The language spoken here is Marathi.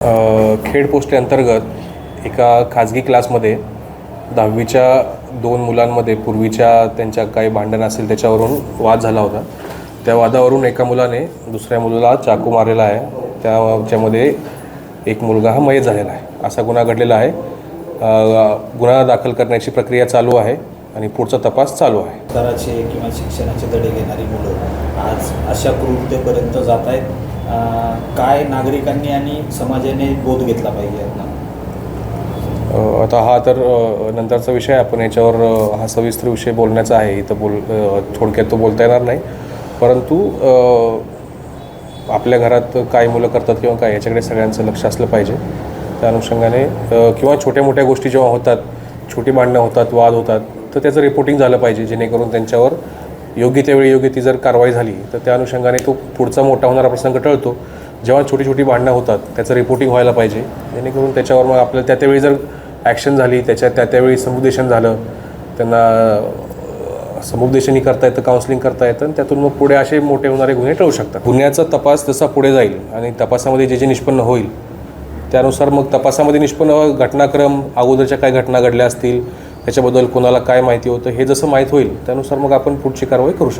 खेड पोस्टे अंतर्गत एका खाजगी क्लासमध्ये 10वीच्या 2 मुलांमध्ये पूर्वीच्या त्यांच्या काही भांडण असेल त्याच्यावरून वाद झाला होता. त्या वादावरून एका मुलाने दुसऱ्या मुलाला चाकू मारलेला आहे. त्याच्यामध्ये एक मुलगा हा मयत झालेला आहे. असा गुन्हा घडलेला आहे. गुन्हा दाखल करण्याची प्रक्रिया चालू आहे आणि पुढचा तपास चालू आहे. दराचे किंवा शिक्षणाचे धडे घेणारी मुलं आज अशा क्रूरतेपर्यंत जात आहेत. काय नागरिकांनी आणि समाजाने बोध घेतला पाहिजे यांना? आता हा तर नंतरचा विषय आहे. आपण याच्यावर हा सविस्तर विषय बोलण्याचा आहे. इथं थोडक्यात तो बोलता येणार नाही. परंतु आपल्या घरात काय मुलं करतात किंवा काय याच्याकडे सगळ्यांचं लक्ष असलं पाहिजे. त्या अनुषंगाने किंवा छोट्या मोठ्या गोष्टी जेव्हा होतात, छोटी भांडणं होतात, वाद होतात, तर त्याचं रिपोर्टिंग झालं पाहिजे, जेणेकरून त्यांच्यावर योग्य त्यावेळी योग्य ती जर कारवाई झाली तर त्या अनुषंगाने तो पुढचा मोठा होणारा प्रसंग टळतो. जेव्हा छोटी छोटी भांडणं होतात त्याचं रिपोर्टिंग व्हायला पाहिजे, जेणेकरून त्याच्यावर मग आपल्याला त्यावेळी जर ॲक्शन झाली, त्यावेळी समुपदेशन झालं, त्यांना समुपदेशनही करता येतं, काउन्सिलिंग करता येतं आणि त्यातून मग पुढे असे मोठे होणारे गुन्हे टळू शकतात. गुन्ह्याचा तपास जसा पुढे जाईल आणि तपासामध्ये जे निष्पन्न होईल त्यानुसार मग तपासामध्ये निष्पन्न घटनाक्रम, अगोदरच्या काय घटना घडल्या असतील, त्याच्याबद्दल कोणाला काय माहिती होतं, हे जसं माहीत होईल त्यानुसार मग आपण पुढची कारवाई करू शकतो.